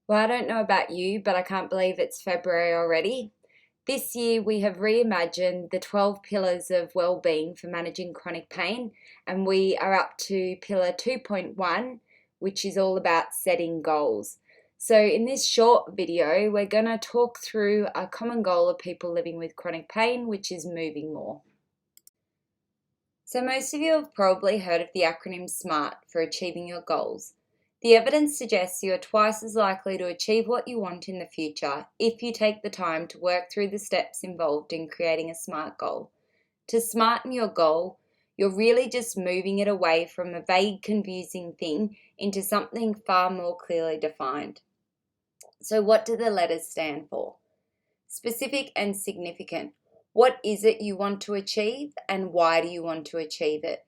Well, I don't know about you, but I can't believe it's February already. This year, we have reimagined the 12 pillars of well-being for managing chronic pain, and we are up to pillar 2.1, which is all about setting goals. So, in this short video, we're going to talk through a common goal of people living with chronic pain, which is moving more. So, most of you have probably heard of the acronym SMART for achieving your goals. The evidence suggests you are twice as likely to achieve what you want in the future if you take the time to work through the steps involved in creating a SMART goal. To smarten your goal, you're really just moving it away from a vague, confusing thing into something far more clearly defined. So, what do the letters stand for? Specific and significant. What is it you want to achieve and why do you want to achieve it?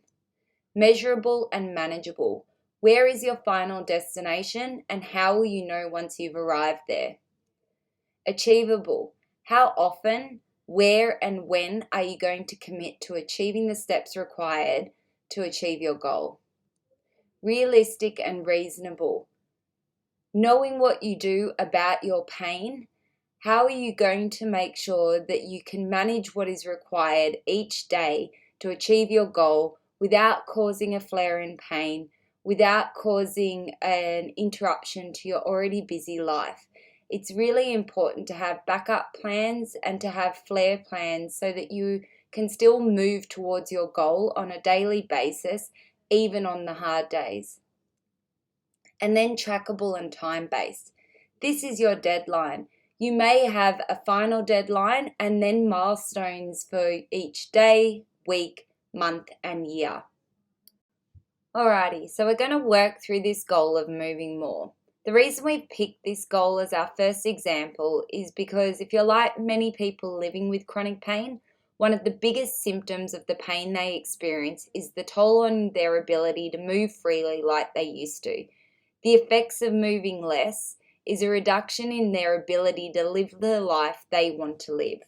Measurable and manageable. Where is your final destination and how will you know once you've arrived there? Achievable. How often, where, and when are you going to commit to achieving the steps required to achieve your goal? Realistic and reasonable. Knowing what you do about your pain, how are you going to make sure that you can manage what is required each day to achieve your goal without causing a flare in pain, without causing an interruption to your already busy life? It's really important to have backup plans and to have flare plans so that you can still move towards your goal on a daily basis, even on the hard days. And then trackable and time-based. This is your deadline. You may have a final deadline and then milestones for each day, week, month, and year. Alrighty, so we're going to work through this goal of moving more. The reason we picked this goal as our first example is because if you're like many people living with chronic pain, one of the biggest symptoms of the pain they experience is the toll on their ability to move freely like they used to. The effects of moving less is a reduction in their ability to live the life they want to live.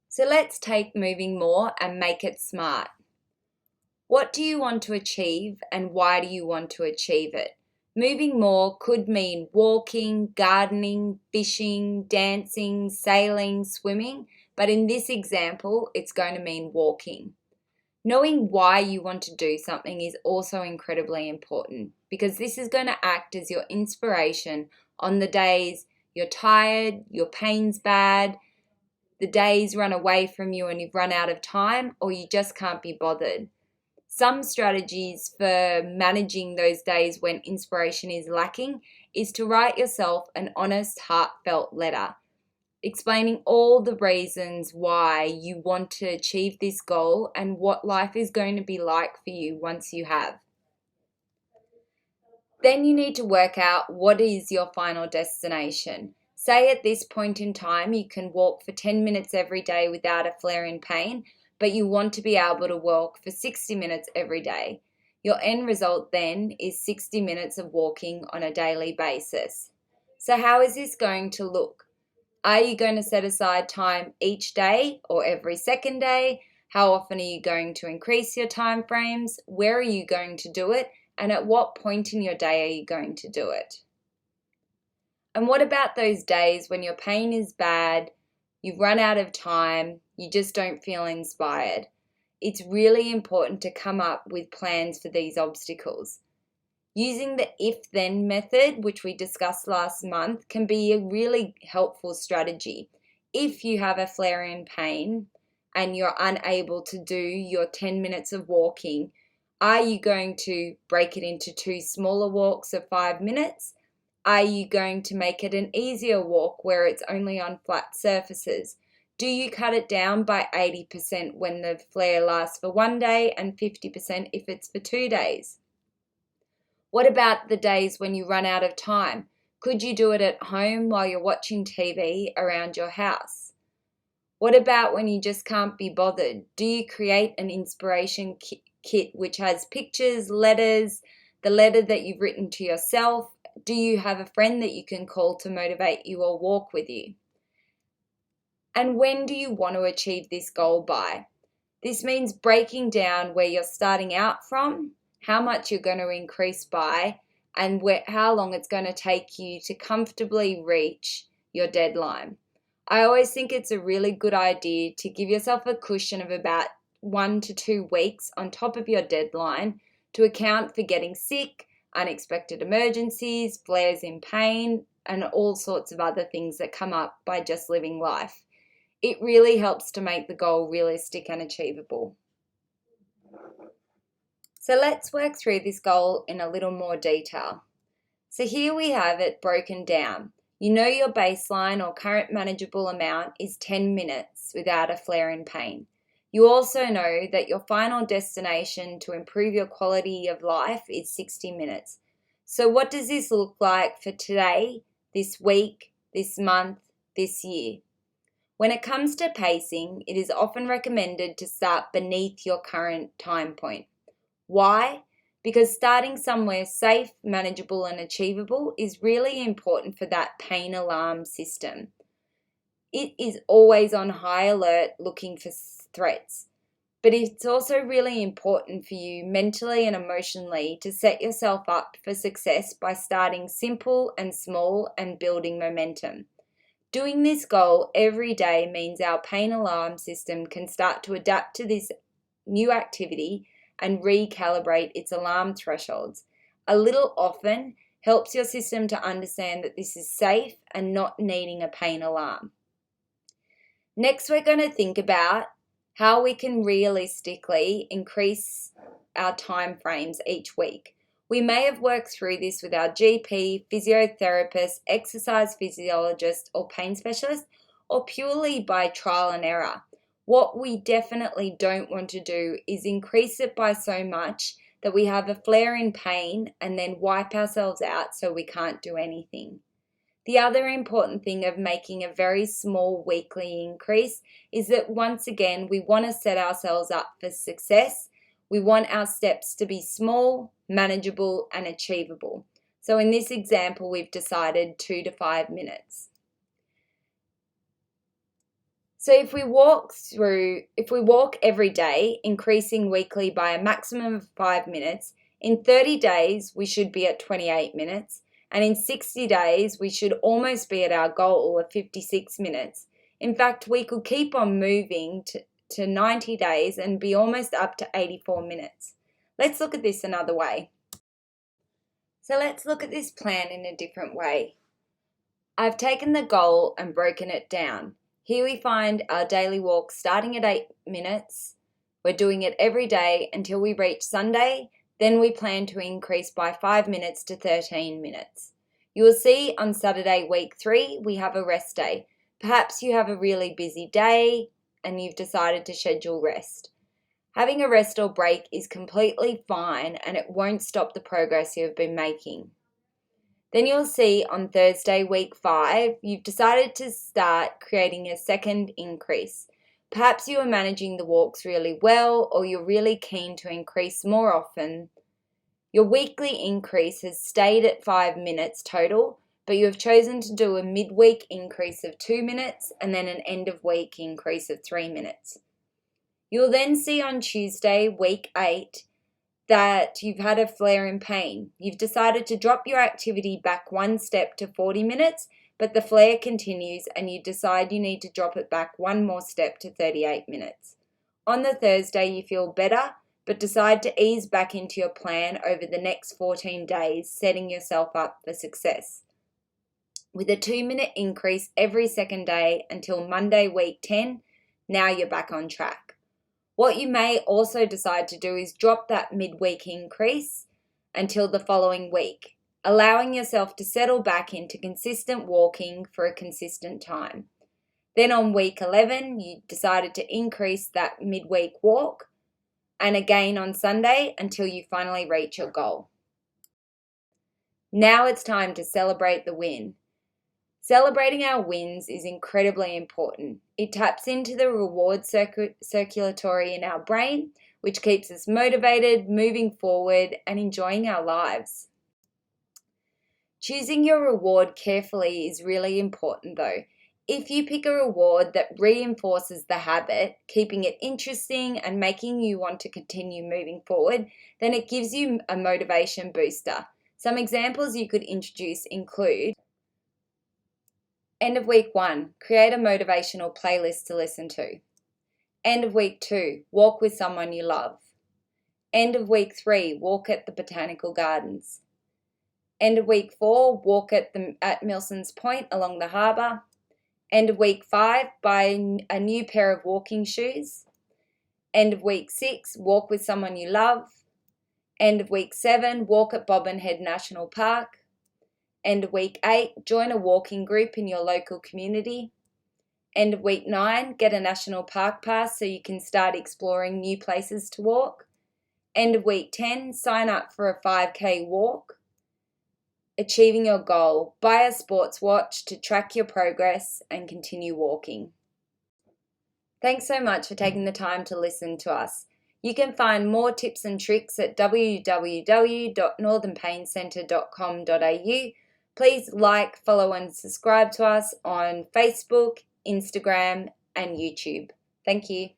So let's take moving more and make it smart. What do you want to achieve and why do you want to achieve it? Moving more could mean walking, gardening, fishing, dancing, sailing, swimming, but in this example, it's going to mean walking. Knowing why you want to do something is also incredibly important because this is going to act as your inspiration on the days you're tired, your pain's bad, the days run away from you and you've run out of time, or you just can't be bothered. Some strategies for managing those days when inspiration is lacking is to write yourself an honest, heartfelt letter explaining all the reasons why you want to achieve this goal and what life is going to be like for you once you have. Then you need to work out what is your final destination. Say at this point in time you can walk for 10 minutes every day without a flare in pain, but you want to be able to walk for 60 minutes every day. Your end result then is 60 minutes of walking on a daily basis. So how is this going to look? Are you going to set aside time each day or every second day? How often are you going to increase your time frames? Where are you going to do it? And at what point in your day are you going to do it? And what about those days when your pain is bad, you've run out of time, you just don't feel inspired? It's really important to come up with plans for these obstacles. Using the if-then method, which we discussed last month, can be a really helpful strategy. If you have a flare in pain and you're unable to do your 10 minutes of walking, are you going to break it into 2 smaller walks of 5 minutes? Are you going to make it an easier walk where it's only on flat surfaces? Do you cut it down by 80% when the flare lasts for 1 day and 50% if it's for 2 days? What about the days when you run out of time? Could you do it at home while you're watching TV around your house? What about when you just can't be bothered? Do you create an inspiration kit which has pictures, letters, the letter that you've written to yourself? Do you have a friend that you can call to motivate you or walk with you? And when do you want to achieve this goal by? This means breaking down where you're starting out from, how much you're going to increase by, and how long it's going to take you to comfortably reach your deadline. I always think it's a really good idea to give yourself a cushion of about 1 to 2 weeks on top of your deadline to account for getting sick, unexpected emergencies, flares in pain, and all sorts of other things that come up by just living life. It really helps to make the goal realistic and achievable. So let's work through this goal in a little more detail. So here we have it broken down. You know your baseline or current manageable amount is 10 minutes without a flare in pain. You also know that your final destination to improve your quality of life is 60 minutes. So what does this look like for today, this week, this month, this year? When it comes to pacing, it is often recommended to start beneath your current time point. Why? Because starting somewhere safe, manageable, and achievable is really important for that pain alarm system. It is always on high alert looking for threats. But it's also really important for you mentally and emotionally to set yourself up for success by starting simple and small and building momentum. Doing this goal every day means our pain alarm system can start to adapt to this new activity and recalibrate its alarm thresholds. A little often helps your system to understand that this is safe and not needing a pain alarm. Next, we're going to think about how we can realistically increase our time frames each week. We may have worked through this with our GP, physiotherapist, exercise physiologist, or pain specialist, or purely by trial and error. What we definitely don't want to do is increase it by so much that we have a flare in pain and then wipe ourselves out so we can't do anything. The other important thing of making a very small weekly increase is that once again, we want to set ourselves up for success. We want our steps to be small, manageable, and achievable. So in this example, we've decided 2 to 5 minutes. So if we walk every day, increasing weekly by a maximum of 5 minutes, in 30 days, we should be at 28 minutes. And in 60 days, we should almost be at our goal of 56 minutes. In fact, we could keep on moving to 90 days and be almost up to 84 minutes. Let's look at this another way. So let's look at this plan in a different way. I've taken the goal and broken it down. Here we find our daily walk starting at 8 minutes. We're doing it every day until we reach Sunday. Then we plan to increase by 5 minutes to 13 minutes. You will see on Saturday, week 3, we have a rest day. Perhaps you have a really busy day and you've decided to schedule rest. Having a rest or break is completely fine and it won't stop the progress you have been making. Then you'll see on Thursday, week 5, you've decided to start creating a second increase. Perhaps you are managing the walks really well or you're really keen to increase more often. Your weekly increase has stayed at 5 minutes total, but you have chosen to do a midweek increase of 2 minutes and then an end of week increase of 3 minutes. You'll then see on Tuesday, week 8, that you've had a flare in pain. You've decided to drop your activity back 1 step to 40 minutes, but the flare continues and you decide you need to drop it back 1 more step to 38 minutes. On the Thursday, you feel better, but decide to ease back into your plan over the next 14 days, setting yourself up for success. With a 2-minute increase every second day until Monday, week 10, now you're back on track. What you may also decide to do is drop that midweek increase until the following week, allowing yourself to settle back into consistent walking for a consistent time. Then on week 11, you decided to increase that midweek walk and again on Sunday until you finally reach your goal. Now it's time to celebrate the win. Celebrating our wins is incredibly important. It taps into the reward circulatory in our brain, which keeps us motivated, moving forward, and enjoying our lives. Choosing your reward carefully is really important though. If you pick a reward that reinforces the habit, keeping it interesting and making you want to continue moving forward, then it gives you a motivation booster. Some examples you could introduce include: end of week 1, create a motivational playlist to listen to. End of week 2, walk with someone you love. End of week 3, walk at the Botanical Gardens. End of week 4, walk at Milsons Point along the harbour. End of week 5, buy a new pair of walking shoes. End of week 6, walk with someone you love. End of week 7, walk at Bobbin Head National Park. End of week 8, join a walking group in your local community. End of week 9, get a national park pass so you can start exploring new places to walk. End of week 10, sign up for a 5K walk. Achieving your goal, buy a sports watch to track your progress and continue walking. Thanks so much for taking the time to listen to us. You can find more tips and tricks at www.northernpaincentre.com.au. Please like, follow and subscribe to us on Facebook, Instagram and YouTube. Thank you.